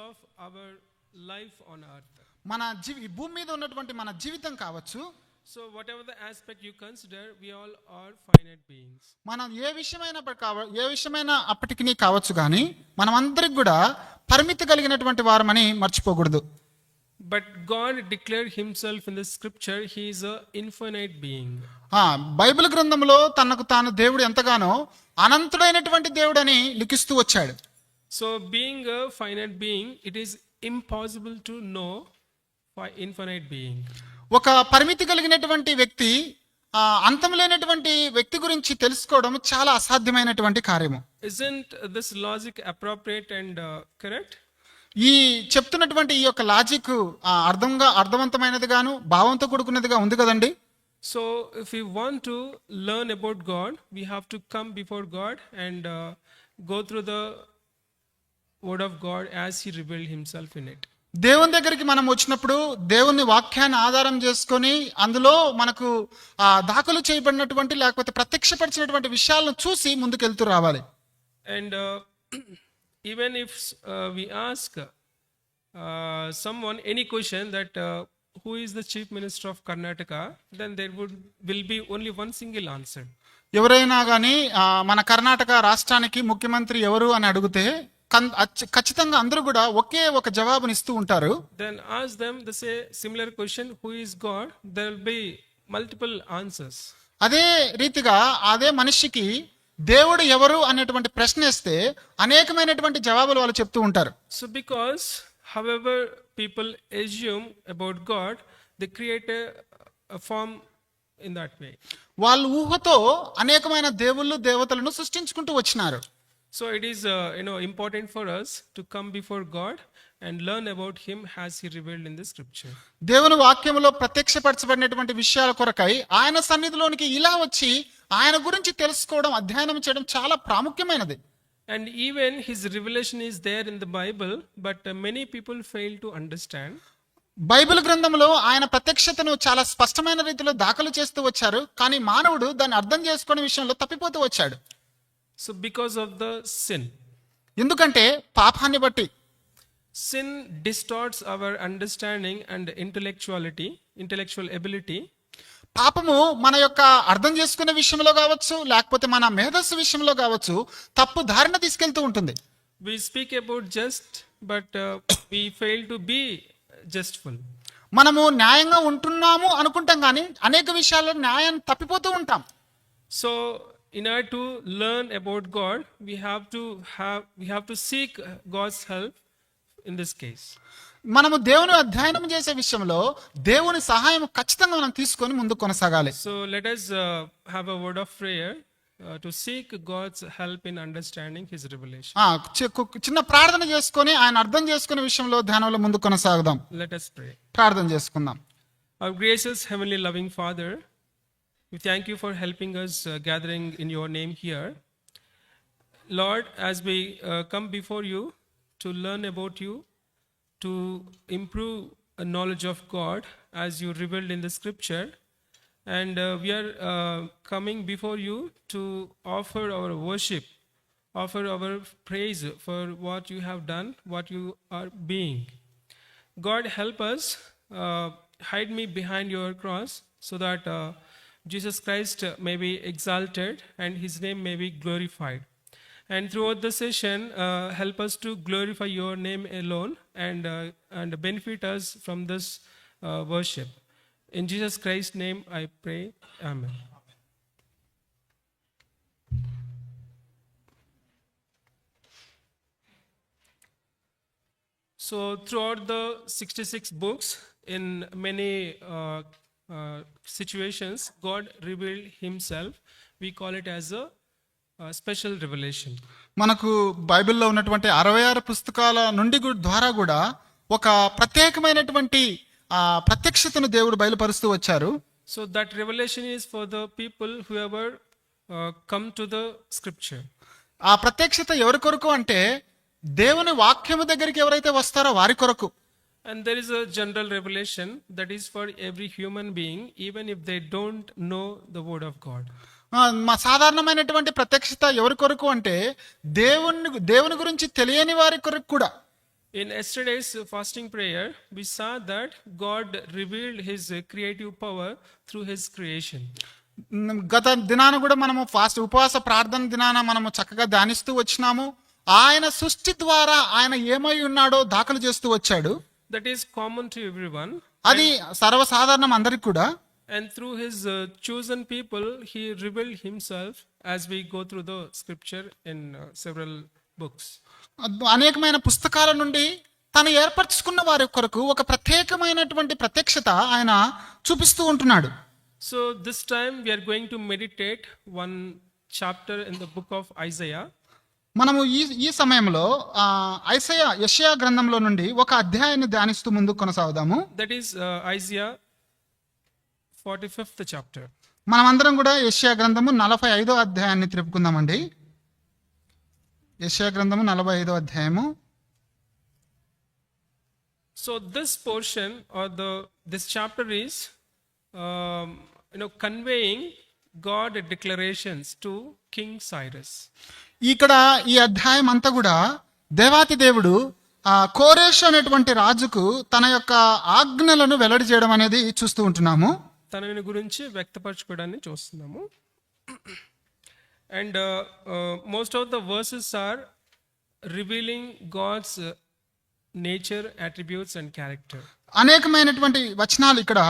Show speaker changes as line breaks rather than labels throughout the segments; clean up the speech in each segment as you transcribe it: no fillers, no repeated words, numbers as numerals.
of our life on earth.
మన భూమి మీద ఉన్నటువంటి మన జీవితం కావచ్చు.
So whatever the aspect you consider, we all are finite beings.
మనం ఏ విషయమైన అప్పటికి కావచ్చు కానీ మనం అందరికి కూడా పరిమితి కలిగినటువంటి వారమని మర్చిపోకూడదు.
But God declared himself in the scripture, he is a infinite being.
Bible గ్రంథంలో తనకు తాను దేవుడు ఎంతగానో అనంతుడైనటువంటి దేవుడని లిఖిస్తూ వచ్చాడు.
So being a finite being, it is impossible to know infinite being.
ఒక పరిమితి కలిగినటువంటి వ్యక్తి అంతం లేనటువంటి వ్యక్తి గురించి తెలుసుకోవడం చాలా అసాధ్యమైనటువంటి కార్యము.
Isn't this logic appropriate and correct?
ఈ చెప్తున్నటువంటి ఈ యొక్క లాజిక్ అర్థవంతమైనదిగాను భావంతో కూడుకున్నదిగా ఉంది కదండి.
So if we want to learn about God, we have to come before God and go through the word of God as he revealed himself in it.
దేవుని దగ్గరికి మనం వచ్చినప్పుడు దేవుని వాక్యాన్ని ఆధారం చేసుకొని అందులో మనకు దాఖలు చేయబడినటువంటి లేకపోతే ప్రత్యక్షపరిచినటువంటి విషయాలను చూసి ముందుకెళ్తూ రావాలి.
And even if we ask someone any question that who is the chief minister of Karnataka, then there will be only one single answer.
ఎవరైనా కానీ మన కర్ణాటక రాష్ట్రానికి ముఖ్యమంత్రి ఎవరు అని అడిగితే ఖచ్చితంగా అందరూ కూడా ఒకే ఒక జవాబుని ఇస్తూ ఉంటారు.
Then ask them the similar question, who is God? There will be multiple answers.
అదే రీతిగా అదే మనిషికి దేవుడు ఎవరు అనేటువంటి ప్రశ్న వేస్తే అనేకమైనటువంటి జవాబులు వాళ్ళు చెప్తూ ఉంటారు.
So because however people assume about God, they create a form in that way.
వాళ్ళు ఊహతో అనేకమైన దేవుళ్ళు దేవతలను సృష్టించుకుంటూ వచ్చినారు.
So it is important for us to come before God and learn about him as he revealed in the scripture.
దేవుని వాక్యములో ప్రత్యక్షపరచబడినటువంటి విషయాల కొరకై ఆయన సన్నిధిలోనికి ఇలా వచ్చి ఆయన గురించి తెలుసుకోవడం అధ్యయనం చేయడం చాలా ప్రాముఖ్యమైనది.
And even his revelation is there in the Bible, but many people fail to understand.
Bible గ్రంథంలో ఆయన ప్రత్యక్షతను చాలా స్పష్టమైన రీతిలో దాఖలు చేస్తూ వచ్చారు, కానీ మానవుడు దాన్ని అర్థం చేసుకునే విషయంలో తప్పిపోతూ వచ్చాడు.
So because of the sin.
ఎందుకంటే పాపాన్ని బట్టి.
Sin distorts our understanding and intellectual ability.
పాపము మన యొక్క అర్థం చేసుకునే విషయంలో కావచ్చు లేకపోతే మన మేధస్సు విషయంలో కావచ్చు తప్పు దారిన తీసుకెళ్తూ ఉంటుంది.
We speak about just, but we fail to be justful.
మనము న్యాయంగా ఉంటున్నాము అనుకుంటాం కానీ అనేక విషయాల్లో న్యాయం తప్పిపోతూ ఉంటాం.
So in order to learn about God, we have to seek God's help in this case.
మనము దేవుని అధ్యయనం చేసే విషయంలో దేవుని సహాయం ఖచ్చితంగా మనం తీసుకొని ముందుకు కొనసాగాలి.
So let us have a word of prayer to seek God's help in understanding his revelation.
చిన్న ప్రార్థన చేసుకొని ఆయన అర్థం చేసుకునే విషయంలో ధ్యానంలో ముందుకు కొనసాగుదాం.
Let us pray.
ప్రార్థన చేసుకుందాం.
Our gracious heavenly loving Father, we thank you for helping us gathering in your name here. Lord, as we come before you to learn about you, to improve a knowledge of God as you revealed in the scripture, and we are coming before you to offer our worship, offer our praise for what you have done, what you are being. God, help us, hide me behind your cross so that Jesus Christ may be exalted and his name may be glorified. And throughout the session, help us to glorify your name alone and benefit us from this worship. In Jesus Christ's name I pray. Amen. So throughout the 66 books, in many situations, God revealed himself. We call it as a special revolution.
మనకు బైబిల్లో ఉన్నటువంటి 66 పుస్తకాల నుండి ద్వారా కూడా ఒక ప్రత్యేకమైనటువంటి ప్రత్యక్షతను దేవుడు బయలుపరుస్తూ వచ్చారు.
So that revolution is for the people who ever come to the scripture.
ఆ ప్రత్యక్షత ఎవరి కొరకు అంటే దేవుని వాక్యము దగ్గరికి ఎవరైతే వస్తారో వారి కొరకు.
And there is a general revelation that is for every human being, even if they don't know the word of God.
సాధారణమైనటువంటి ప్రత్యక్షత ఎవరి కొరకు అంటే దేవుని గురించి తెలియని వారి కొరకు కూడా.
In yesterday's fasting prayer, we saw that God revealed his creative power through his creation.
గత దినాన కూడా మనము ఉపవాస ప్రార్థన దినాన మనము చక్కగా ధ్యానిస్తూ వచ్చినాము. ఆయన సృష్టి ద్వారా ఆయన ఏమై ఉన్నాడో దాఖలు చేస్తూ వచ్చాడు.
That is common to everyone.
అది సర్వసాధారణం అందరికి కూడా.
And through his chosen people, he revealed himself as we go through the scripture in several books.
అనేకమైన పుస్తకాల నుండి తను ఏర్పరచుకున్న వారి కొరకు ఒక ప్రత్యేకమైనటువంటి ప్రత్యక్షత ఆయన చూపిస్తూ ఉంటున్నాడు.
So this time we are going to meditate one chapter in the book of Isaiah.
మనము ఈ సమయంలో యెషయా గ్రంథంలో నుండి ఒక అధ్యాయాన్ని ధ్యానిస్తూ ముందుకు కొనసాగుదాము.
That is Isaiah 45th chapter.
మనమందరం కూడా యెషయా గ్రంథము 45వ అధ్యాయాన్ని తిరుపుకుందామండి. యెషయా గ్రంథము 45వ అధ్యాయము.
So this portion or this chapter is conveying God declarations to King Cyrus.
ఇక్కడ ఈ అధ్యాయం అంతా కూడా దేవాతి దేవుడు కోరెషు అనేటువంటి రాజుకు తన యొక్క ఆజ్ఞలను వెల్లడి చేయడం అనేది చూస్తూ ఉంటున్నాము.
తనని గురించి వ్యక్తపరచుకోవడాన్ని చూస్తున్నాము. And most of the verses are revealing God's nature, attributes and character.
అనేకమైనటువంటి వచనాలు ఇక్కడ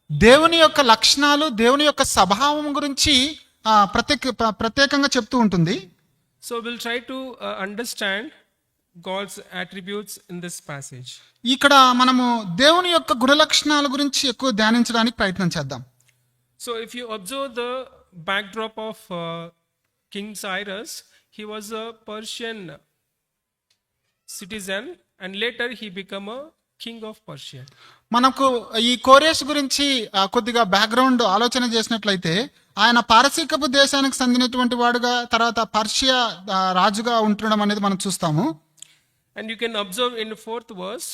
దేవుని యొక్క లక్షణాలు, దేవుని యొక్క స్వభావం గురించి ప్రత్యేకంగా చెప్తూ ఉంటుంది.
So we'll try to understand God's attributes in this passage.
ఇక్కడ మనము దేవుని యొక్క గుణలక్షణాల గురించి ఎక్కువ ధ్యానించడానికి ప్రయత్నం చేద్దాం.
So if you observe the backdrop of King Cyrus, he was a Persian citizen and later he became a king of Persia.
మనకు ఈ కోరెషు గురించి కొద్దిగా బ్యాక్గ్రౌండ్ ఆలోచన చేసినట్లయితే ఆయన పారసీకపు దేశానికి చెందినటువంటి వాడుగా తర్వాత పర్షియా రాజుగా ఉంటడం అనేది మనం చూస్తాము.
And you can observe in the 4th verse.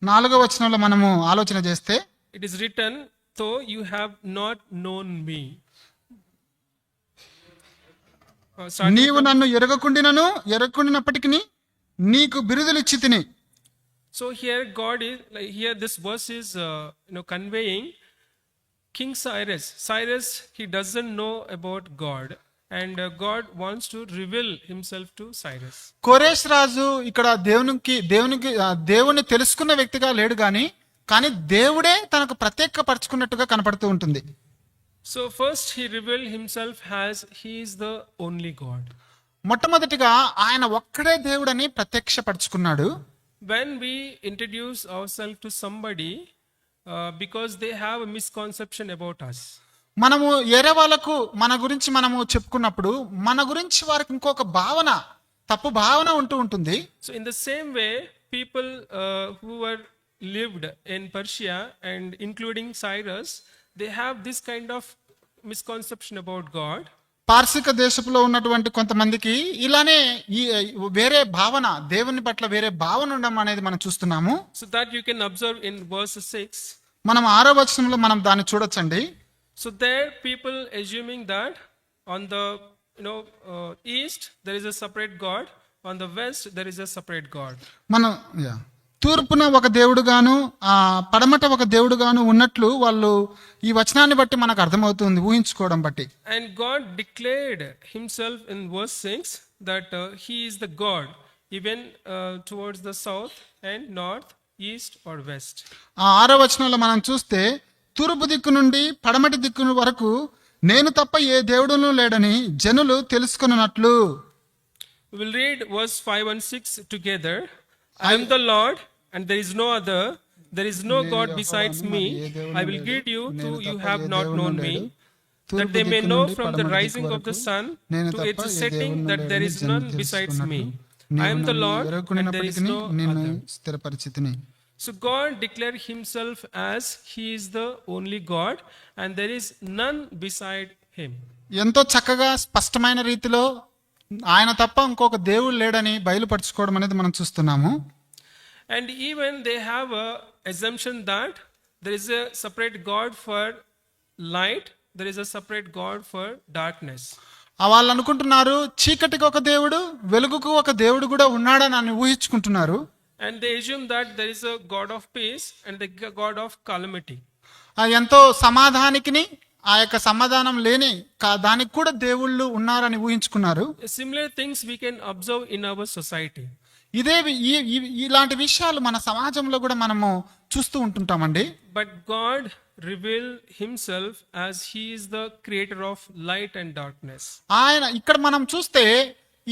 4వ వచనంలో మనము ఆలోచన చేస్తే
it is written, though you have not known me.
నీవు నన్ను ఎరగకుండినప్పటికీ నీకు బిరుదులు ఇచ్చి తిని.
So here God is here this verse is conveying King Cyrus he doesn't know about God and God wants to reveal himself to Cyrus.
కోరెషు రాజు ఇక్కడ దేవుని తెలుసుకున్న వ్యక్తిగా లేడు కానీ దేవుడే తనకు ప్రత్యేకపరచుకున్నట్టుగా కనపడుతూ ఉంటుంది.
So first he revealed himself as he is the only God.
మొట్టమొదటిగా ఆయన ఒక్కడే దేవుడని ప్రత్యక్షపరచుకున్నాడు.
When we introduce ourselves to somebody because they have a misconception about us.
మనము వేరే వాళ్ళకు మన గురించి మనము చెప్పుకున్నప్పుడు మన గురించి వారికి ఇంకొక తప్పు భావన ఉంటూ ఉంటుంది.
So in the same way people who were lived in Persia and including Cyrus, they have this kind of misconception about God.
పార్సిక దేశంలో ఉన్నటువంటి కొంతమందికి ఇలానే వేరే భావన, దేవుని పట్ల వేరే భావన ఉండడం అనేది మనం చూస్తున్నాము.
So that you can observe in verse 6.
మనం 6వ వచనంలో మనం దాన్ని చూడొచ్చండి.
So there people assuming that on the east there is a separate God, on the west there is a separate God.
మనం తూర్పున ఒక దేవుడుగాను పడమట ఒక దేవుడుగాను ఉన్నట్లు వాళ్ళు ఈ వచనాన్ని బట్టి మనకు అర్థమవుతుంది, ఊహించుకోవడం బట్టి.
And God declared himself in verse 6 that he is the God even towards the south and north, east or west.
6వ వచనంలో మనం చూస్తే తూర్పు దిక్కు నుండి పడమటి దిక్కు వరకు నేను తప్ప ఏ దేవుడును లేడని జనులు తెలుసుకున్నట్లు.
We will read verse 5 and 6 together. I am the Lord and there is no other. There is no God besides me. I will greet you though you have not known me, that they may know from the rising of the sun to its setting that there is none besides me. I am the Lord and there is no other. So God declared himself as he is the only God and there is none beside him.
ఎంతో చక్కగా స్పష్టమైన రీతిలో ఆయన తప్ప ఇంకొక దేవుడు లేడని బయలుపరచుకోవడం అనేది మనం చూస్తున్నాము.
And even they have a assumption that there is a separate God for light, there is a separate God for darkness.
వాళ్ళు అనుకుంటున్నారు చీకటికి ఒక దేవుడు, వెలుగుకు ఒక దేవుడు కూడా ఉన్నాడని అని ఊహించుకుంటున్నారు.
And they assume that there is a God of peace and the God of calamity.
ఎంతో సమాధానికిని ఆ యొక్క సమాధానం లేని దానికి కూడా దేవుళ్ళు ఉన్నారని ఊహించుకున్నారు.
Similar things we can observe in our society.
ఇలాంటి విషయాలు మన సమాజంలో కూడా మనము చూస్తూ ఉంటుంటామండి.
But God revealed himself as he is the creator of light and darkness.
ఆయన ఇక్కడ మనం చూస్తే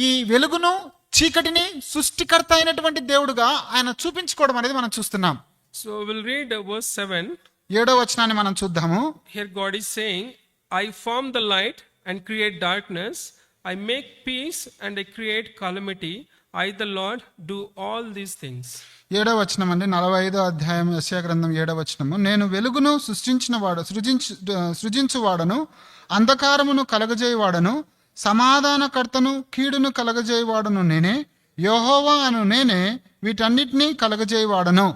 ఈ వెలుగును చీకటిని సృష్టికర్త అయినటువంటి దేవుడుగా ఆయన చూపించుకోవడం అనేది మనం చూస్తున్నాం.
So we'll read verse 7.
7వ వచనాన్ని మనం చూద్దాము.
Here God is saying, I form the light and create darkness. I make peace and I create calamity. I the Lord do all these things.
7వ వచనం అండి, 45వ అధ్యాయం యెషయా గ్రంథం 7వ వచనము. నేను వెలుగును సృజించువాడను, అంధకారమును కలగజేయవాడను, సమాధానకర్తను కీడును కలగజేయవాడను నేనే, యెహోవా అను నేనే వీటన్నిటినీ కలగజేయవాడను.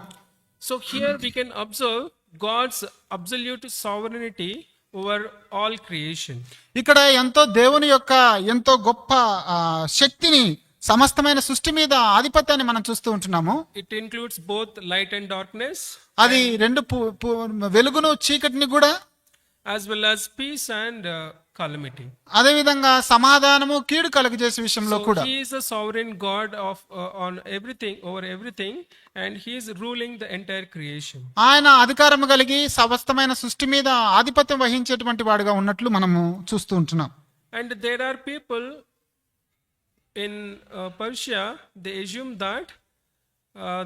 So here we can observe God's absolute sovereignty over all creation.
ఇక్కడ దేవుని యొక్క ఎంతో గొప్ప శక్తిని, సమస్తమైన సృష్టి మీద ఆధిపత్యాన్ని మనం చూస్తూ ఉంటున్నాము.
It includes both light and darkness.
అది రెండు వెలుగును చీకటిని కూడా,
as well as peace and calamity.
అదే విధంగా సమాధానము కీడు కలుగజేసే విషయంలో కూడా.
He is a sovereign God of on everything, over everything, and he is ruling the entire creation.
ఆయన అధికారము కలిగి సమస్తమైన సృష్టి మీద ఆధిపత్యం వహించేటువంటి వాడుగా ఉన్నట్లు మనము చూస్తూ ఉంటున్నాం.
And there are people in Persia, they assume that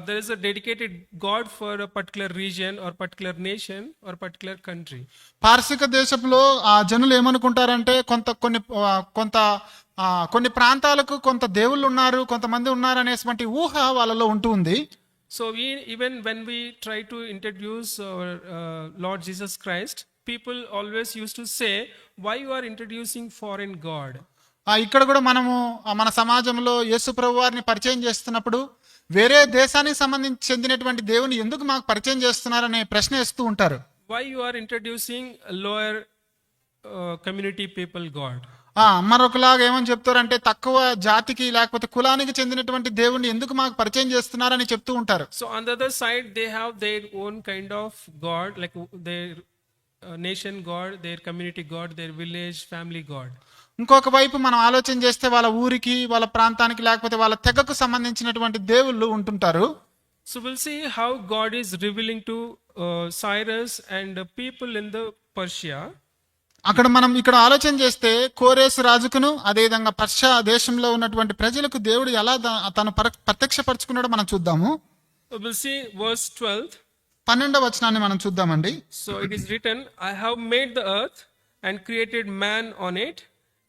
there is a dedicated God for a particular region or particular nation or particular country.
పారసిక దేశంలో ఆ జనులు ఏమనుకుంటారంటే కొన్ని ప్రాంతాలకు కొంత దేవుళ్ళు ఉన్నారు, కొంతమంది ఉన్నారు అనేటువంటి ఊహ వాళ్ళలో ఉంటూ ఉంది.
So even when we try to introduce our Lord Jesus Christ, people always used to say, why you are introducing foreign God?
ఇక్కడ కూడా మనము మన సమాజంలో యేసు ప్రభు వారిని పరిచయం చేస్తున్నప్పుడు వేరే దేశానికి సంబంధించి చెందినటువంటి దేవుని ఎందుకు మాకు పరిచయం చేస్తున్నారనే ప్రశ్న వేస్తూ ఉంటారు.
Why you are introducing a lower community people God?
మరొకలాగా ఏమని చెప్తారంటే తక్కువ జాతికి లేకపోతే కులానికి చెందినటువంటి దేవుని ఎందుకు మాకు పరిచయం చేస్తున్నారని చెప్తూ ఉంటారు.
So on the other side they have their own kind of God, like their nation God, their community God, their village family God.
ఇంకొక వైపు మనం ఆలోచన చేస్తే వాళ్ళ ఊరికి, వాళ్ళ ప్రాంతానికి లేకపోతే వాళ్ళ తెగకు సంబంధించినటువంటి దేవుళ్ళు ఉంటుంటారు.
So we'll see how God is revealing to Cyrus and people in the Persia.
మనం ఇక్కడ ఆలోచన చేస్తే కోరేసు రాజుకును అదేవిధంగా పర్షియా దేశంలో ఉన్నటువంటి ప్రజలకు దేవుడు ఎలా తను ప్రత్యక్షపరచుకున్నాడో మనం చూద్దాము.
We'll see verse 12.
12వ వచనాన్ని మనం చూద్దామండి.
So it is written, I have made the earth and created man on it.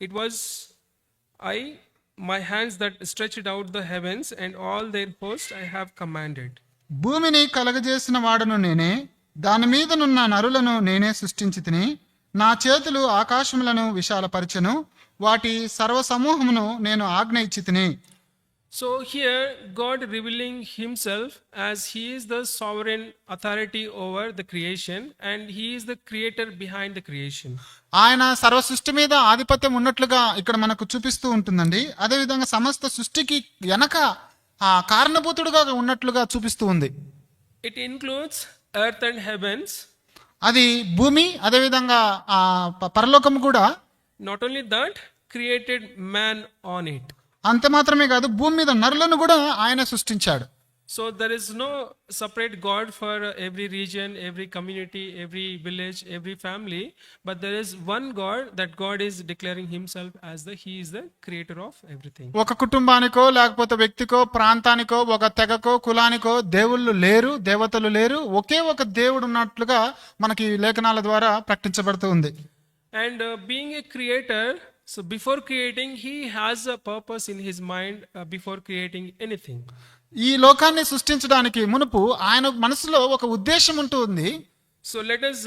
It was my hands that stretched out the heavens, and all their host I have commanded.
భూమిని కలగజేసిన వాడను నేనే, దాని మీదనున్న నరులను నేనే సృష్టించితిని. నా చేతులు ఆకాశములను విశాలపరచెను, వాటి సర్వసమూహమును నేను ఆజ్ఞ ఇచ్చితిని.
So here God revealing himself as he is the sovereign authority over the creation, and he is the creator behind the creation.
ఆయన సర్వ సృష్టి మీద ఆధిపత్యం ఉన్నట్లుగా ఇక్కడ మనకు చూపిస్తూ ఉంటుందండి. అదే విధంగా సమస్త సృష్టికి వెనక కారణభూతుడుగా ఉన్నట్లుగా చూపిస్తూ ఉంది.
It includes earth and heavens.
అది భూమి, అదే విధంగా పరలోకం కూడా.
Not only that, created man on it.
అంత మాత్రమే కాదు, భూమి మీద నరులను కూడా ఆయన సృష్టించాడు.
So there is no separate God for every region, every community, every village, every family, but there is one God, that God is declaring himself as he is the creator of everything.
ఒక కుటుంబానికో లేకపోతే వ్యక్తికో ప్రాంతానికో ఒక తెగకో కులానికో దేవుళ్ళు లేరు, దేవతలు లేరు, ఒకే ఒక దేవుడు ఉన్నట్లుగా మనకి లేఖనాల ద్వారా ప్రకటించబడుతూ ఉంది.
And being a creator, so before creating he has a purpose in his mind before creating anything.
ఈ లోకాన్ని సృష్టించడానికి మునుపు ఆయన మనసులో ఒక ఉద్దేశం ఉంటుంది.
So let us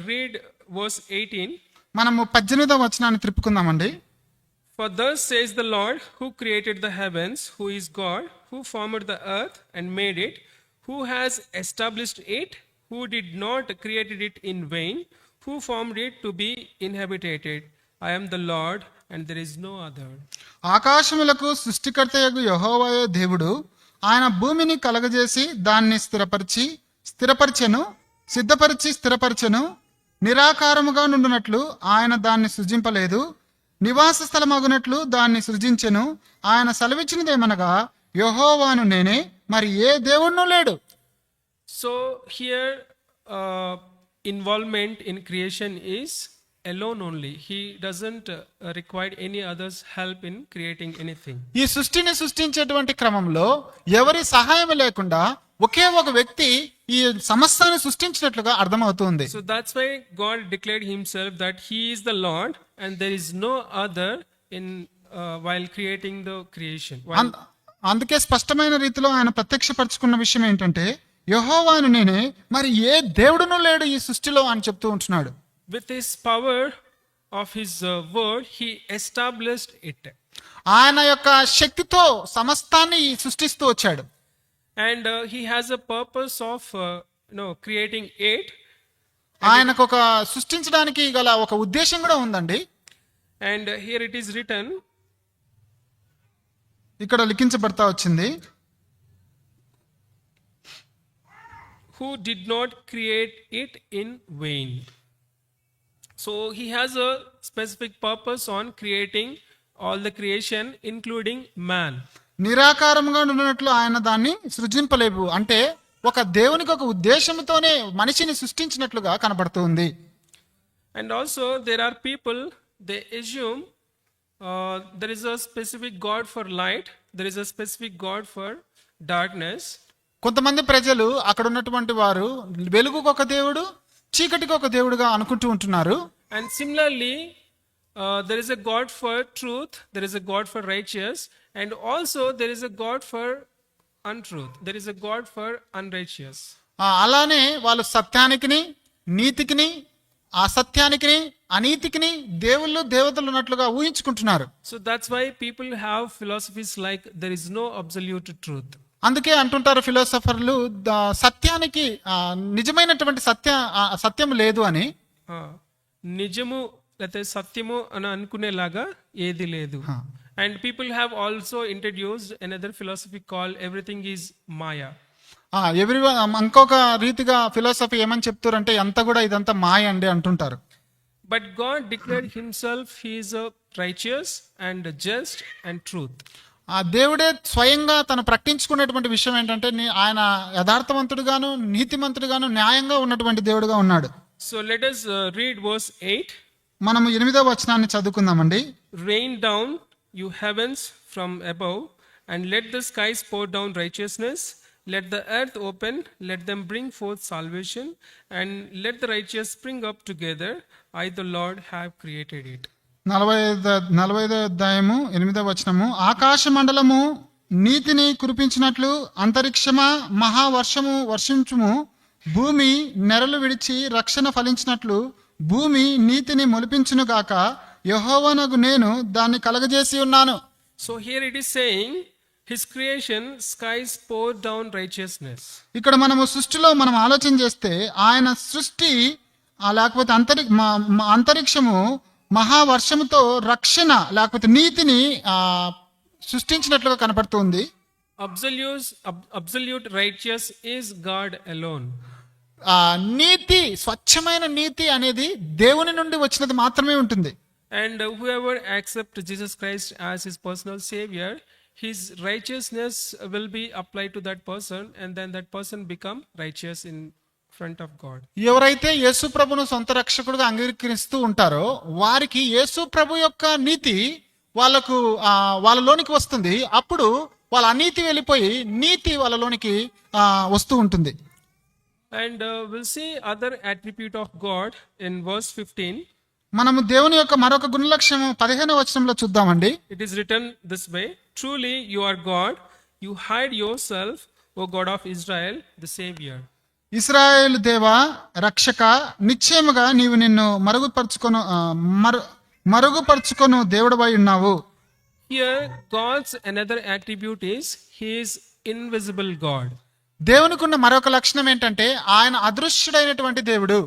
read verse 18.
మనము 18వ వచనాన్ని తిప్పుకుందామండి.
For thus says the Lord, who created the heavens, who is God, who formed the earth and made it, who has established it, who did not create it in vain, who formed it to be inhabited. I am the Lord, and there is no other.
ఆకాశములకు సృష్టికర్తయగు యెహోవాయే దేవుడు. ఆయన భూమిని కలగజేసి దాన్ని స్థిరపరచెను, సిద్ధపరిచి స్థిరపరచెను. నిరాకారముగా నుండునట్లు ఆయన దాన్ని సృజింపలేదు, నివాస స్థలమగునట్లు దాన్ని సృజించెను. ఆయన సెలవిచ్చినదేమనగా, యెహోవాను నేనే, మరి ఏ దేవుడునూ లేడు.
So here involvement in creation is alone only. He doesn't require any others help in creating anything.
ఈ సృష్టిని సృష్టించేటువంటి క్రమంలో ఎవరి సహాయం లేకుండా ఒకే ఒక వ్యక్తి ఈ సమస్తాన్ని సృష్టించినట్లుగా అర్థమవుతుంది.
So that's why God declared himself that he is the Lord and there is no other in while creating the creation.
అందుకే స్పష్టమైన రీతిలో ఆయన ప్రత్యక్షపరచుకున్న విషయం ఏంటంటే, యెహోవాను నేనే, మరి ఏ దేవుడునూ లేడు ఈ సృష్టిలో అని చెప్తూ ఉంటున్నాడు.
With his power of his word, he established it.
ఆయన యొక్క శక్తితో సమస్తాన్ని సృష్టిస్తూ వచ్చాడు.
And he has a purpose of creating it.
ఆయనకు ఒక సృష్టించడానికి గల ఒక ఉద్దేశం కూడా ఉందండి.
And here it is written,
ఇక్కడ లిఖించబడతా వచ్చింది,
who did not create it in vain. So he has a specific purpose on creating all the creation, including man.
నిరాకారంగా ఉన్నట్లు ఆయన దాన్ని సృజింపలేవు. అంటే ఒక దేవునికి ఒక ఉద్దేశంతోనే మనిషిని సృష్టించినట్లుగా కనబడుతుంది.
And also there are people, they assume there is a specific God for light, there is a specific God for darkness.
కొంతమంది ప్రజలు అక్కడ ఉన్నటువంటి వారు వెలుగుకు ఒక దేవుడు, చీకటికి ఒక దేవుడుగా అనుకుంటూ ఉంటున్నారు.
And similarly, there is a God for truth, there is a God for righteous, and also there is a God for untruth, there is a God for unrighteous.
అలానే వాళ్ళు సత్యానికిని, నీతికిని, అసత్యానికిని, అనీతికిని దేవుళ్ళు దేవతలు ఉన్నట్లుగా ఊహించుకుంటున్నారు.
So that's why people have philosophies like there is no absolute truth.
అందుకే అంటుంటారు ఫిలాసఫర్లు, సత్యానికి నిజమైనటువంటి సత్యం లేదు అని.
నిజము లేకపోతే సత్యము అని అనుకునేలాగా ఏది లేదు. And people have also introduced another philosophy called everything is Maya.
ఇంకొక రీతిగా ఫిలాసఫీ ఏమని చెప్తారంటే అంతా కూడా ఇదంతా మాయ అండి అంటుంటారు.
But God declared himself he is a righteous and just and truth.
ఆ దేవుడే స్వయంగా తను ప్రకటించుకునేటువంటి విషయం ఏంటంటే ఆయన యథార్థవంతుడుగాను, నీతిమంతుడుగాను, న్యాయంగా ఉన్నటువంటి దేవుడుగా ఉన్నాడు.
So let us read verse 8.
మనము 8వ వచనాన్ని చదువుకుందామండి.
Rain down, you heavens, from above, and let the skies pour down righteousness. Let the earth open, let them bring forth salvation, and let the righteous spring up together. I, the Lord, have created it.
45వ అధ్యాయము 8వ వచనము. ఆకాశ మండలము నీతిని కురిపించినట్లు అంతరిక్షమా మహావర్షము వర్షించుము. భూమి నెరలు విడిచి రక్షణ ఫలించినట్లు భూమి నీతిని మొలిపించును గాక. యెహోవానగు నేను దాన్ని కలగజేసి ఉన్నాను.
So here it is saying his creation, skies pour down righteousness.
ఇక్కడ మనము సృష్టిలో మనం ఆలోచన చేస్తే ఆయన సృష్టి లేకపోతే అంతరిక్షము మహావర్షముతో రక్షణ లేకపోతే నీతిని సృష్టించినట్లుగా కనపడుతుంది.
Absolute righteous is God alone.
నీతి, స్వచ్ఛమైన నీతి అనేది దేవుని నుండి వచ్చినది మాత్రమే ఉంటుంది.
And whoever accepts Jesus Christ as his personal savior, his righteousness will be applied to that person, and then that person become righteous in front of God.
ఎవరైతే యేసు ప్రభును సొంత రక్షకుడుగా అంగీకరిస్తూ ఉంటారో వారికి యేసు ప్రభు యొక్క నీతి వాళ్ళలోనికి వస్తుంది. అప్పుడు వాళ్ళ అనీతి వెళ్ళిపోయి నీతి వాళ్ళలోనికి వస్తూ ఉంటుంది.
And we'll see other attribute of God in verse 15.
మనము దేవుని యొక్క మరొక గుణలక్షణం 15వ వచనంలో చూద్దామండి.
It is written this way, truly you are God, you hide yourself, O God of Israel, the Savior.
ఇశ్రాయేలు దేవా రక్షక, నిశ్చయముగా నీవు నిన్ను మరుగుపరుచుకొను దేవుడవై ఉన్నావు.
Here God's another attribute is he is invisible God.
దేవునికి ఉన్న మరొక లక్షణం ఏంటంటే ఆయన అదృశ్యుడైనటువంటి దేవుడు.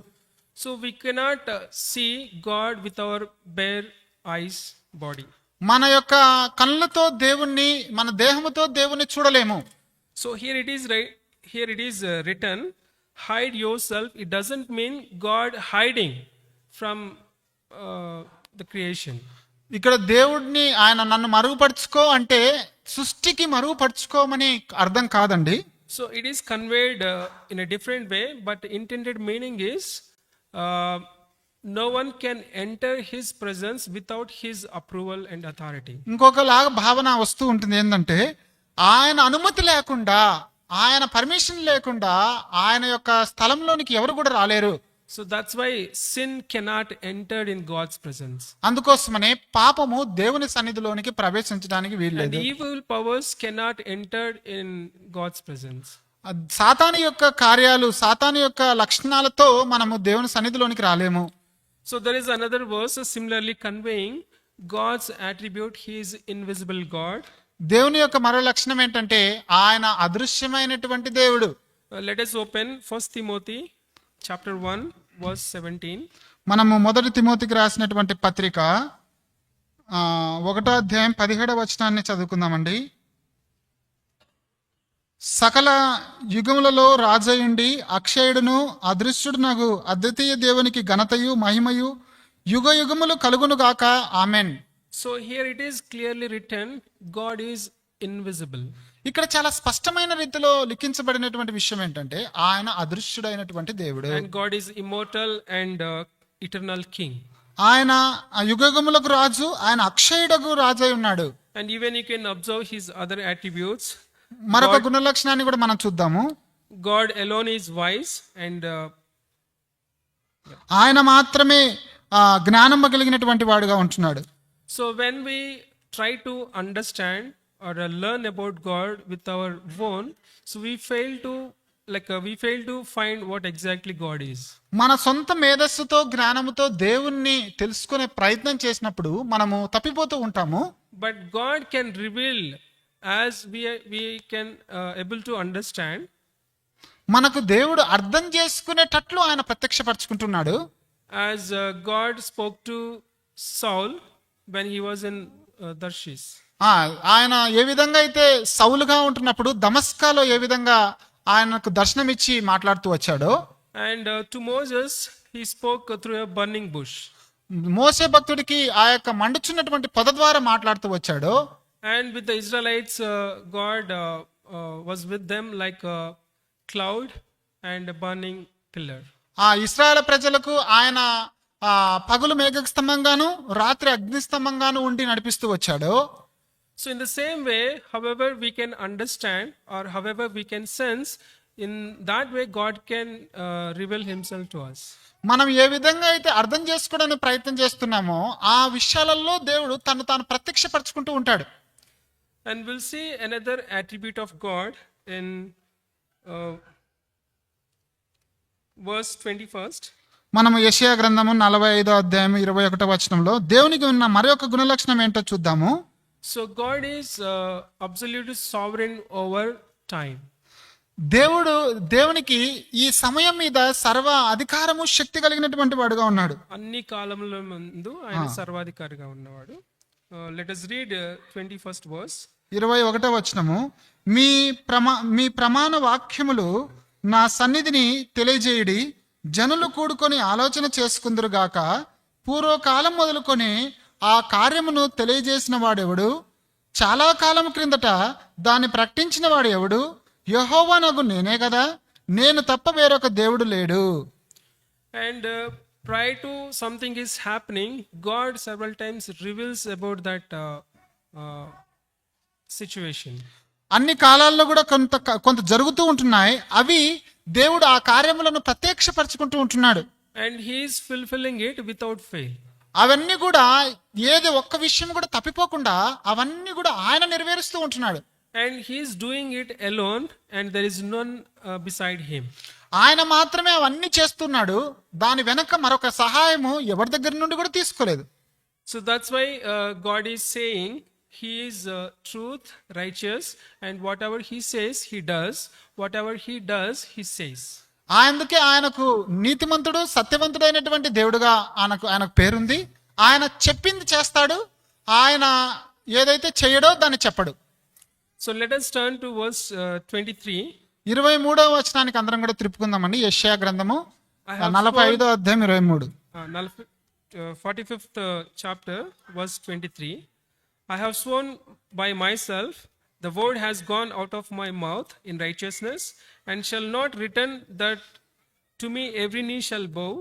So we cannot see God with our bare eyes. body.
మన యొక్క కళ్ళతో దేవుణ్ణి, మన దేహముతో దేవుణ్ణి చూడలేము.
So here it is right. Here it is written, hide yourself. It doesn't mean God hiding from the creation.
ఇక్కడ దేవుడిని ఆయన నన్ను మరుగుపరుచుకో అంటే సృష్టికి మరుగుపరుచుకోమని అర్థం కాదండి.
So it is conveyed in a different way, but intended meaning is no one can enter his presence without his approval and authority.
ఇంకొకలాగా భావన వస్తూ ఉంటుంది ఏంటంటే ఆయన అనుమతి లేకుండా, ఆయన పర్మిషన్ లేకుండా ఆయన యొక్క స్థలంలోనికి ఎవరు కూడా రాలేరు.
So that's why sin cannot enter in God's presence.
అందుకోసమనే పాపము దేవుని సన్నిధిలోనికి ప్రవేశించడానికి
And
వీల్లేదు.
evil powers cannot enter in God's presence.
సాతాను యొక్క కార్యాలు, సాతాను యొక్క లక్షణాలతో మనము దేవుని సన్నిధిలోనికి రాలేము.
So there is another verse similarly conveying God's attribute. He is invisible God.
దేవుని యొక్క మరో లక్షణం ఏంటంటే ఆయన అదృశ్యమైనటువంటి దేవుడు.
Let us open 1 Timothy chapter 1 verse 17.
మనము మొదటి తిమోతికి రాసినటువంటి పత్రిక 1వ అధ్యాయం 17వ వచనాన్ని చదువుకుందామండి. సకల యుగములలో రాజయుండి అక్షయుడును అదృశ్యుడునగు అద్వితీయ దేవునికి ఘనతయు మహిమయు యుగ యుగములు కలుగును గాక. Amen.
So here it is clearly written, God is invisible.
ఇక్కడ చాలా స్పష్టమైన రీతిలో లిఖించబడినటువంటి విషయం ఏంటంటే ఆయన అదృశ్యుడైనటువంటి దేవుడు.
And God is immortal and eternal king.
ఆయన యుగయుగములకు రాజు, ఆయన అక్షయుడగు రాజు అయి ఉన్నాడు.
And even you can observe his other attributes.
మరొక గుణ లక్షణాన్ని కూడా మనం చూద్దాము.
God alone is wise and
ఆయన మాత్రమే జ్ఞానం కలిగినటువంటి వాడుగా ఉంటున్నాడు.
so when we try to understand or learn about God with our own, so we fail to find what exactly God is.
మన సొంత మేధస్సుతో జ్ఞానముతో దేవుణ్ణి తెలుసుకునే ప్రయత్నం చేసినప్పుడు మనము తప్పిపోతూ ఉంటాము.
But God can reveal as we can able to understand.
మనకు దేవుడు అర్థం చేసుకునేటట్లు ఆయన ప్రత్యక్షపరచుకుంటున్నాడు.
As God spoke to Saul when he was in Tarshish.
ఆయన ఏ విధంగా అయితే సౌలుగా ఉంటున్నప్పుడు దమస్కాలో ఏ విధంగా ఆయనకు దర్శనమిచ్చి మాట్లాడుతూ వచ్చాడో,
And to Moses he spoke through a burning bush.
మోసే భక్తుడికి ఆ యొక్క మండుచున్నటువంటి పొద ద్వారా మాట్లాడుతూ వచ్చాడో,
And with the Israelites, God was with them like a cloud and a burning pillar.
ఆ ఇశ్రాయేలు ప్రజలకు ఆయన పగలు మేఘ స్తంభంగాను రాత్రి అగ్ని స్తంభంగాను ఉండి నడిపిస్తూ వచ్చాడు.
So in the same way, however we can understand or however we can sense, in that way God can reveal himself to us.
మనం ఏ విధంగా అయితే అర్థం చేసుకోవడానికి ప్రయత్నం చేస్తున్నామో ఆ విషయాలలో దేవుడు తను తాను ప్రత్యక్షపరచుకుంటూ ఉంటాడు.
And we'll see another attribute of God in verse 21st.
మనము యెషయా గ్రంథము 45వ అధ్యాయం 21వ వచనంలో దేవునికి ఉన్న మరొక గుణ లక్షణం ఏంటో చూద్దాము.
So God is absolutely sovereign over time.
దేవునికి ఈ సమయం మీద సర్వ అధికారము శక్తి కలిగినటువంటి వాడుగా ఉన్నాడు.
అన్ని కాలముల ముందు ఆయన సర్వాధికారిగా ఉన్నవాడు. Let us read 21st verse.
21వ వచనము, మీ ప్రమాణ వాక్యములు నా సన్నిధిని తెలియజేయుడి, జనులు కూడుకొని ఆలోచన చేసుకుందురుగాక. పూర్వకాలం మొదలుకొని ఆ కార్యమును తెలియజేసిన వాడెవడు? చాలా కాలం క్రిందట దాన్ని ప్రకటించిన వాడు ఎవడు? యెహోవానగు నేనే కదా, నేను తప్ప వేరొక దేవుడు లేడు.
And prior to something is happening, God several times reveals about that situation.
అన్ని కాలాల్లో కూడా కొంత జరుగుతూ ఉంటున్నాయి. అవి దేవుడు ఆ కార్యములను ప్రత్యక్షపరచుకుంటూ ఉంటున్నాడు.
And he is fulfilling it without fail.
అవన్నీ కూడా ఏది ఒక్క విషయం కూడా తప్పిపోకుండా అవన్నీ కూడా ఆయన నెరవేరుస్తూ ఉంటున్నాడు.
And he is doing it alone and there is none beside him.
ఆయన మాత్రమే అవన్నీ చేస్తున్నాడు. దాని వెనక మరొక సహాయము ఎవరి దగ్గర నుండి కూడా తీసుకోలేదు.
So that's why God is saying he is truth, righteous, and whatever he says he does, whatever he does he says.
అందుకే ఆయనకు నీతిమంతుడు సత్యవంతుడైనటువంటి దేవుడుగా ఆయనకు పేరుంది. ఆయన చెప్పింది చేస్తాడు, ఆయన ఏదైతే చేయడో దాన్ని చెప్పడు.
So let us turn to verse 23.
23వ వచనానికి అందరం కూడా తిప్పుకుందామండి. యెషయా గ్రంథము
I have
45వ అధ్యాయం 23.
45th chapter, verse 23. I have sworn by myself, the word has gone out of my mouth in righteousness, and shall not return, that to me every knee shall bow,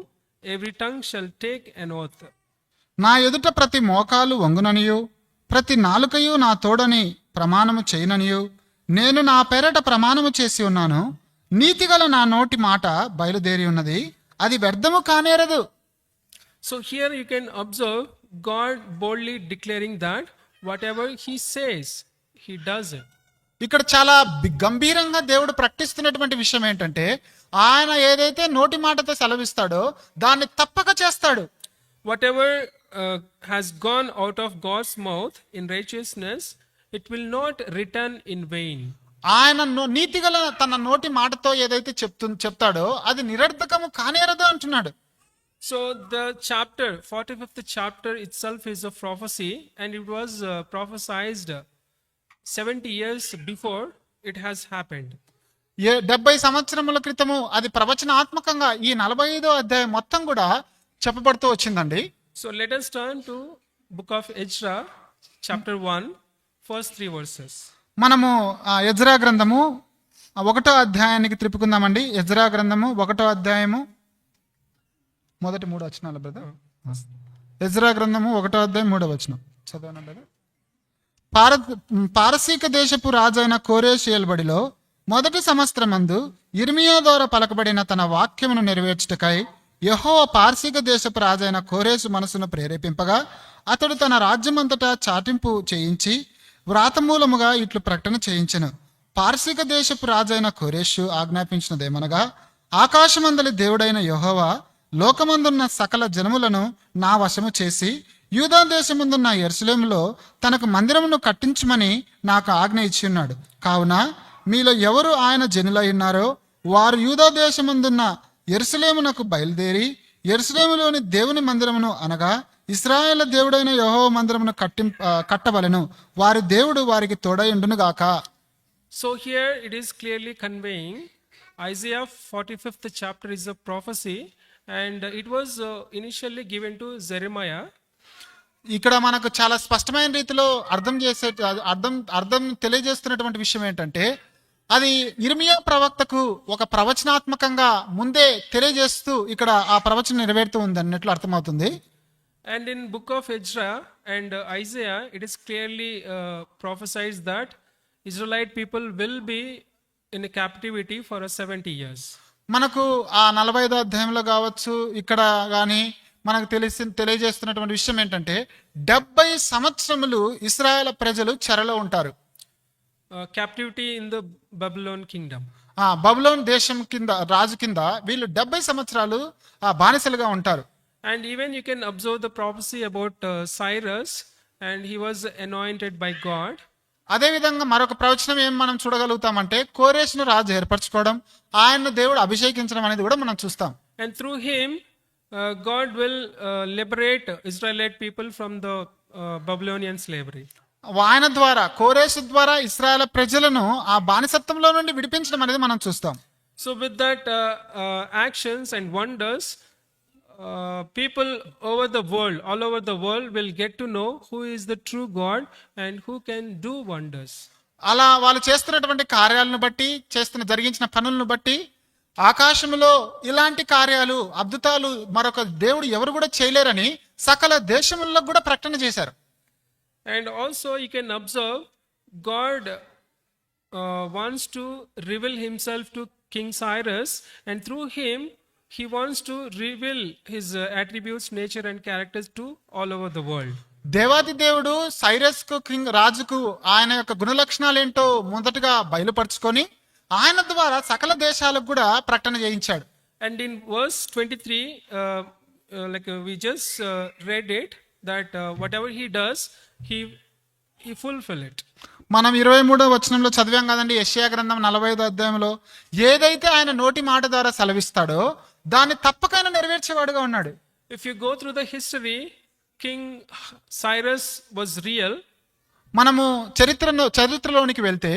every tongue shall take an oath.
నా ఎదుట ప్రతి మోకాలు వంగుననియు ప్రతి నాలుకయు నా తోడని ప్రమాణము చేయననియు నేను నా పేరట ప్రమాణము చేసి ఉన్నాను. నీతిగల నా నోటి మాట బయలుదేరి ఉన్నది, అది వ్యర్థము కానేరదు.
So here you can observe God boldly declaring that whatever he says, he does it.
ఇక్కడ చాలా గంభీరంగా దేవుడు ప్రకటిస్తున్నటువంటి విషయం ఏంటంటే, ఆయన ఏదైతే నోటి మాటతో సెలవిస్తాడో దాన్ని తప్పక చేస్తాడు.
Whatever has gone out of God's mouth in righteousness, it will not return in vain.
ఆయన నీతిగల తన నోటి మాటతో ఏదైతే చెప్తాడో అది నిరర్థకము కానేరదు అంటున్నాడు.
So the chapter, 45th chapter itself is a prophecy, and it was prophesied 70 years before it has happened.
70 సంవత్సరముల క్రితము అది ప్రవచనాత్మకంగా ఈ 45వ అధ్యాయం మొత్తం కూడా చెప్పబడుతూ వచ్చిందండి.
So let us turn to book of Ezra, chapter 1, first 3 verses.
మనము ఎజ్రా గ్రంథము 1వ అధ్యాయానికి తిప్పుకుందామండి. ఎజ్రా గ్రంథము 1వ అధ్యాయము మొదటి 3 వచనాలు బ్రదర్. ఎజ్రా గ్రంథము 1వ అధ్యాయం 3వ వచనం చదవనా బ్రదర్. పారసీక దేశపు రాజైన కోరేషు ఏలుబడిలో మొదటి సంవత్సరమందు యిర్మీయా ద్వారా పలకబడిన తన వాక్యమును నెరవేర్చుటకై యెహోవా పారసీక దేశపు రాజైన కోరేషు మనసును ప్రేరేపింపగా అతడు తన రాజ్యమంతటా చాటింపు చేయించి వ్రాతమూలముగా ఇట్లు ప్రకటన చేయించెను. పారసీక దేశపు రాజైన కోరేషు ఆజ్ఞాపించినదేమనగా, ఆకాశమందలి దేవుడైన యెహోవా లోకమందున్న సకల జనములను నా వశము చేసి యూదా దేశముందున్న యెరూషలేములో తనకు మందిరమును కట్టించమని నాకు ఆజ్ఞ ఇచ్చి ఉన్నాడు. కావున మీలో ఎవరు ఆయన జనులై ఉన్నారో వారు యూదా దేశముందున్న యెరూషలేమునకు బయలుదేరి యెరూషలేములోని దేవుని మందిరమును అనగా ఇశ్రాయేలు దేవుడైన యెహోవా మందిరమును కట్టవలెను. వారి దేవుడు వారికి తోడై ఉండును గాక.
So here it is clearly conveying Isaiah 45th chapter is a prophecy, and it was initially given to Jeremiah.
ఇక్కడ మనకు చాలా స్పష్టమైన రీతిలో అర్థం తెలియజేస్తున్నటువంటి విషయం ఏంటంటే, అది యిర్మీయా ప్రవక్తకు ఒక ప్రవచనాత్మకంగా ముందే తెలియజేస్తూ ఇక్కడ ఆ ప్రవచనం నెరవేరుతూ ఉంది అన్నట్లు అర్థమవుతుంది.
And in book of Ezra and Isaiah, it is clearly prophesied that Israelite people will be in a captivity for 70 years.
మనకు ఆ 45వ అధ్యాయంలో కావచ్చు ఇక్కడ కానీ మనకు తెలియజేస్తున్నటువంటి విషయం ఏంటంటే 70 సంవత్సరములు ఇశ్రాయేల్ ప్రజలు చెరలో ఉంటారు.
Captivity in the Babylon kingdom.
Babylon దేశం కింద రాజు కింద వీళ్ళు 70 సంవత్సరాలు బానిసలుగా ఉంటారు.
And even you can observe the prophecy about Cyrus, and he was anointed by God.
అదే విధంగా మరొక ప్రవచనం ఏం మనం చూడగలుగుతామంటే కోరేషును రాజు ఏర్పరచుకోవడం, ఆయన్ను దేవుడు అభిషేకించడం అనేది కూడా మనం చూస్తాం.
And through him God will liberate Israelite people from the Babylonian slavery.
ఆయన ద్వారా కోరేషు ద్వారా ఇశ్రాయేల్ ప్రజలను ఆ బానిసత్వంలో నుండి విడిపించడం అనేది మనం చూస్తాం.
So with that actions and wonders, people over the world, all over the world will get to know who is the true God and who can do wonders.
అలా వాళ్ళు చేస్తున్నటువంటి కార్యాలను బట్టి జరిగించిన పనులను బట్టి ఆకాశంలో ఇలాంటి కార్యాలు అద్భుతాలు మరొక దేవుడు ఎవరు కూడా చేయలేరని సకల దేశముల్లో కూడా ప్రకటన చేశారు.
And also you can observe God wants to reveal himself to King Cyrus, and through him he wants to reveal his attributes, nature and characters to all over the world.
దేవాది దేవుడు సైరస్ కు రాజుకు ఆయన యొక్క గుణలక్షణాలు ఏంటో మొదటగా బయలుపరుచుకొని ఆయన ద్వారా సకల దేశాలకు కూడా ప్రకటన చేయించాడు.
And in verse 23 like we just read it, that whatever he does he fulfill it.
మనం 23వ వచనంలో చదివాం కదండి. యెషయా గ్రంథం 45వ అధ్యాయంలో ఏదైతే ఆయన నోటి మాట ద్వారా సెలవిస్తాడో దాన్ని తప్పక ఆయన నెరవేర్చేవాడుగా ఉన్నాడు.
If you go through the history, King Cyrus was real,
మనము చరిత్రలోనికి వెళ్తే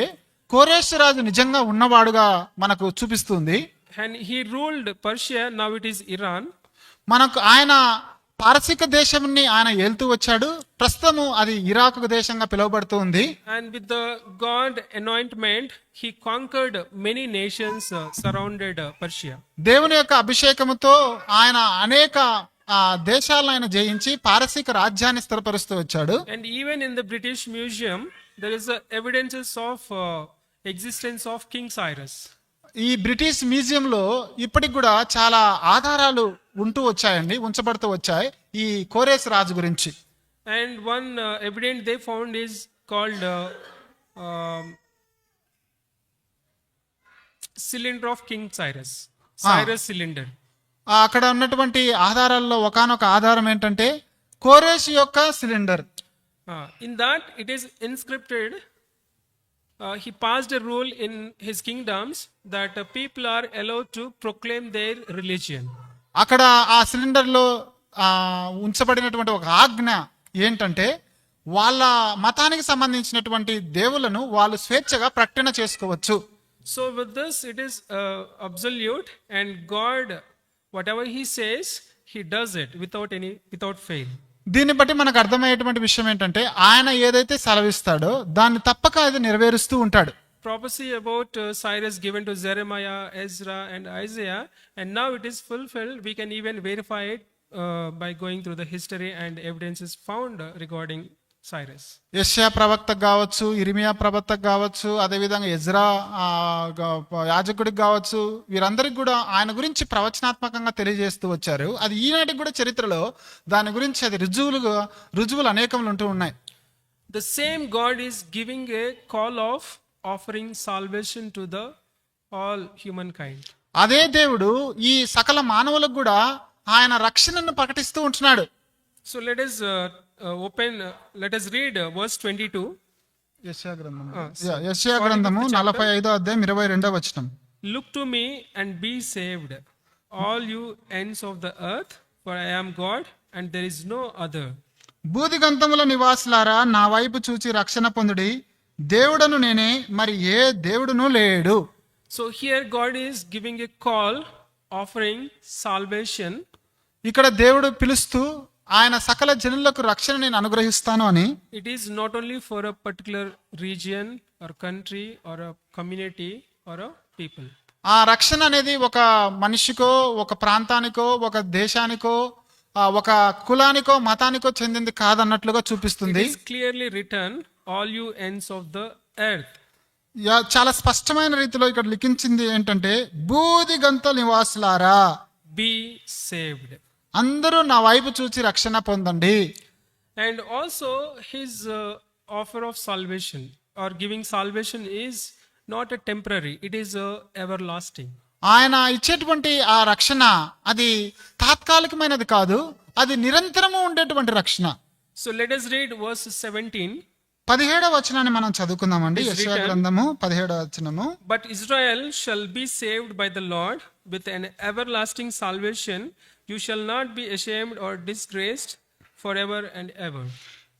కోరేషు రాజు నిజంగా ఉన్నవాడుగా మనకు చూపిస్తుంది.
and he ruled Persia, now it is Iran.
మనకు ఆయన పారసీక దేశాన్ని ఆయన ఏలుతూ వచ్చాడు. ప్రస్తుతము అది ఇరాకు దేశంగా పిలువబడుతుంది.
And with the God anointment, he conquered many nations surrounded Persia.
దేవుని యొక్క అభిషేకముతో ఆయన అనేక దేశాలను ఆయన జయించి పారసీక రాజ్యాన్ని స్థిరపరుస్తూ వచ్చాడు.
And even in the British Museum, there is evidences of existence of King Cyrus.
ఈ బ్రిటిష్ మ్యూజియంలో ఇప్పటికి కూడా చాలా ఆధారాలు ఉంచబడుతూ వచ్చాయి ఈ కోరేష్ రాజు గురించి.
And one evidence they found is called cylinder of King Cyrus. Cyrus cylinder.
అక్కడ ఉన్నటువంటి ఆధారాల్లో ఒకానొక ఆధారం ఏంటంటే కోరేష్ యొక్క cylinder.
In that it is inscripted, he passed a rule in his kingdoms that people are allowed to proclaim their religion.
అక్కడ ఆ సిలిండర్లో ఉంచబడినటువంటి ఒక ఆజ్ఞ ఏంటంటే వాళ్ళ మతానికి సంబంధించినటువంటి దేవులను వాళ్ళు స్వేచ్ఛగా ప్రకటన చేసుకోవచ్చు.
So with this it is absolute, and God, whatever he says, he does it without fail.
దీన్ని బట్టి మనకు అర్థమయ్యేటువంటి విషయం ఏంటంటే ఆయన ఏదైతే సెలవిస్తాడో దాన్ని తప్పక అది నెరవేరుస్తూ ఉంటాడు.
Prophecy about Cyrus given to Jeremiah, Ezra and Isaiah, and now it is fulfilled. We can even verify it by going through the history and evidences found regarding Cyrus.
యెషయా ప్రవక్తకు కావచ్చు, ఇర్మియా ప్రవక్తకు కావచ్చు, అదేవిధంగా ఎజ్రా యాజకుడికి కావచ్చు, వీరందరికి కూడా ఆయన గురించి ప్రవచనాత్మకంగా తెలియజేస్తూ వచ్చారు. అది ఈనాటికి కూడా చరిత్రలో దాని గురించి అది రుజువులు అనేకములు ఉంటూ ఉన్నాయి.
The same God is giving a call of offering salvation to the all humankind.
అదే దేవుడు ఈ సకల మానవులకు కూడా ఆయన రక్షణను ప్రకటిస్తూ ఉంటున్నాడు.
So let us let us read verse 22.
యెషయా గ్రంథము 45వ అధ్యాయం 22వ వచనం.
Look to me and be saved, all you ends of the earth, for I am God and there is no other.
భూదిగంతముల నివాసులారా నా వైపు చూచి రక్షణ పొందుడి, దేవుడను నేనే, మరి ఏ దేవుడును లేడు.
So here God is giving a call, offering salvation.
ఇక్కడ దేవుడు పిలుస్తూ ఆయన సకల జనులకు రక్షణ నేను అనుగ్రహిస్తాను అని.
It is not only for a particular region or country or a community or a people.
ఆ రక్షణ అనేది ఒక మనిషికో, ఒక ప్రాంతానికో, ఒక దేశానికో, ఒక కులానికో, మతానికో చెందింది కాదన్నట్లుగా చూపిస్తుంది.
It is clearly written, all you ends of the earth.
చాలా స్పష్టమైన రీతిలో ఇక్కడ లిఖించింది ఏంటంటే భూదిగంత నివాసులారా
be saved.
అందరూ నా వైపు చూచి రక్షణ పొందండి.
And also his offer of salvation or giving salvation is not a temporary, it is a everlasting.
ఆయన ఇచ్చేటువంటి ఆ రక్షణ అది తాత్కాలికమైనది కాదు, అది నిరంతరము ఉండేటువంటి రక్షణ.
So let us read verse 17.
17వ వచనాన్ని మనం చదువుకుందామండి. యెషయా గ్రంథము 17వ వచనము.
But Israel shall be saved by the Lord with an everlasting salvation. You shall not be ashamed or disgraced forever and ever.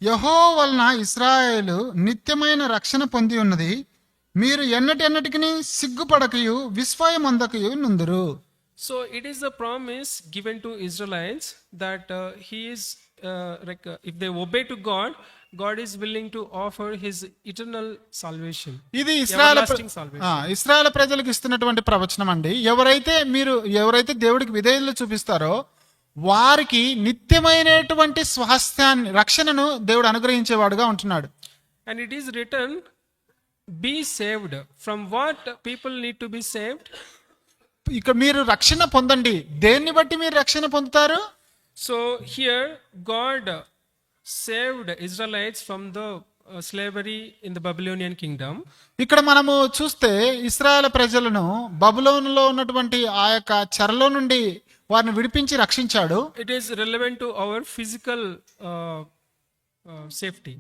యెహోవా వలన ఇశ్రాయేలు నిత్యమైన రక్షణ పొంది ఉన్నది, మీరు ఎన్నటికి సిగ్గుపడకయు విస్మయమొందకయు నుందురు.
So it is a promise given to Israelites that he is if they obey to God, God is willing to offer his eternal salvation.
ఇది
salvation.
ఇశ్రాయేలు ప్రజలకు ఇస్తున్నటువంటి ప్రవచనం అండి. ఎవరైతే దేవుడికి విధేయతలు చూపిస్తారో వారికి నిత్యమైనటువంటి స్వాస్థ్యాన్ని, రక్షణను దేవుడు అనుగ్రహించేవాడుగా ఉంటున్నాడు.
And it is written, be saved. From what people need to be saved?
ఇక మీరు రక్షణ పొందండి. దేన్ని బట్టి మీరు రక్షణ పొందుతారు?
So here God saved Israelites from the slavery in the Babylonian kingdom.
ఇక్కడ మనము చూస్తే ఇశ్రాయేలు ప్రజలను బబులోనులో ఉన్నటువంటి ఆ యొక్క చెరలో నుండి వారిని విడిపించి రక్షించాడు.
It is relevant to our physical safety.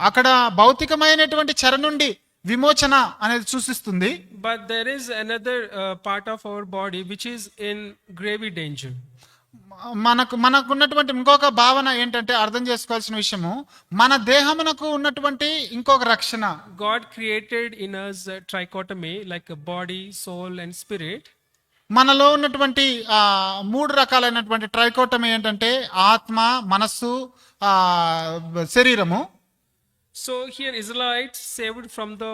అక్కడ భౌతికమైనటువంటి చెర నుండి విమోచన అనేది సూచిస్తుంది.
But there is another part of our body which is in grave danger.
మనకున్నటువంటి ఇంకొక భావన ఏంటంటే అర్థం చేసుకోవాల్సిన విషయము, మన దేహమునకు ఉన్నటువంటి ఇంకొక రక్షణ.
God created in us a trichotomy like a body, soul, and spirit.
మనలో ఉన్నటువంటి మూడు రకాలైనటువంటి ట్రైకోటమీ ఏంటంటే ఆత్మ, మనస్సు, శరీరము.
So here Israelites saved from the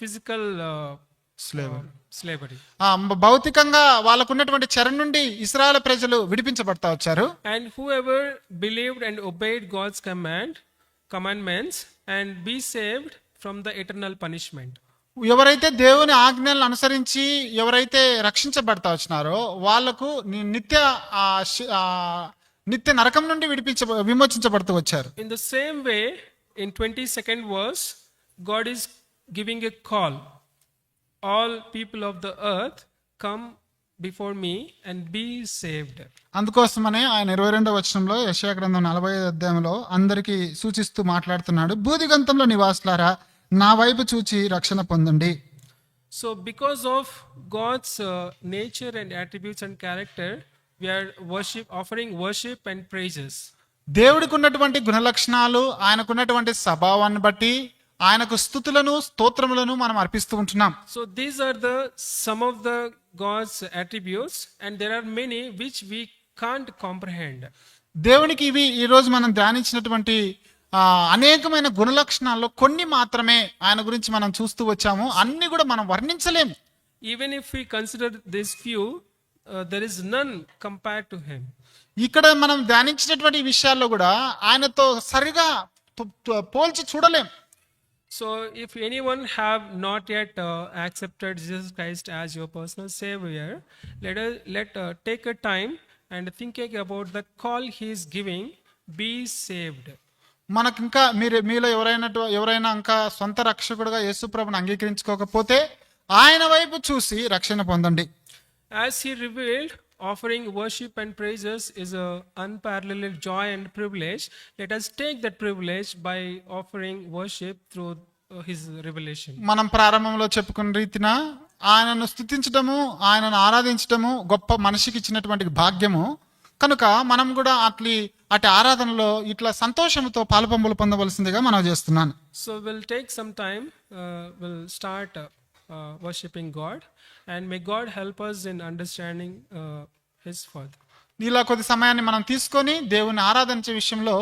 physical slavery.
భౌతికంగా వాళ్ళకు ఉన్నటువంటి చెర నుండి ఇశ్రాయేల్ ప్రజలు విడిపించబడతా వచ్చారు.
And whoever believed and obeyed God's commandments and be saved from the eternal punishment.
ఎవరైతే దేవుని ఆజ్ఞలను అనుసరించి ఎవరైతే రక్షించబడతా వచ్చినారో వాళ్లకు నిత్య నరకం నుండి విమోచించబడుతూ వచ్చారు.
In the same way, in 22nd verse, God is giving a call. All people of the earth, come before me and be saved.
అందుకోసమనే ఆయన 22వ వచనంలో యెషయా గ్రంథం 45వ అధ్యాయంలో అందరికీ సూచిస్తూ మాట్లాడుతున్నాడు, భూదిగంతంలో నివాసులారా నా వైపు చూచి రక్షణ పొందండి.
So because of God's nature and attributes and character, we are offering worship and praises.
దేవుడికి ఉన్నటువంటి గుణలక్షణాలు, ఆయనకున్నటువంటి స్వభావాన్ని బట్టి ఆయనకు స్తుతులను స్తోత్రములను మనం అర్పిస్తూ ఉంటున్నాం.
So these are some of the God's attributes, and there are many which we can't comprehend.
దేవునికి ఇవి ఈ రోజు మనం ధ్యానించినటువంటి అనేకమైన గుణలక్షణాల్లో కొన్ని మాత్రమే ఆయన గురించి మనం చూస్తూ వచ్చాము. అన్ని కూడా మనం వర్ణించలేము.
Even if we consider this few, there is none compared to him.
ఇక్కడ మనం ధ్యానించినటువంటి విషయాల్లో కూడా ఆయనతో సరిగా పోల్చి చూడలేం.
So if anyone have not yet accepted Jesus Christ as your personal savior, let take a time and thinking about the call he is giving, be saved.
మనకు ఇంకా మీలో ఎవరైనా ఇంకా సొంత రక్షకుడుగా యేసు ప్రభువుని అంగీకరించుకోకపోతే ఆయన వైపు చూసి రక్షణ పొందండి.
As he revealed, offering worship and praises is a unparalleled joy and privilege. Let us take that privilege by offering worship through his revelation.
మనం ప్రారంభంలో చెప్పుకున్న రీతిన ఆయనను స్తుతించడము, ఆయనను ఆరాధించడము గొప్ప మనిషికి ఇచ్చినటువంటి భాగ్యము కనుక మనం కూడా అటు ఆరాధనలో ఇట్లా సంతోషంతో పాలుపంపులు పొందవలసిందిగా మనం చేస్తున్నాను.
So we'll take some time, we'll start worshiping God, and may God help us in understanding his word.
ఇలా కొద్ది సమయాన్ని మనం తీసుకొని దేవుని ఆరాధించే విషయంలో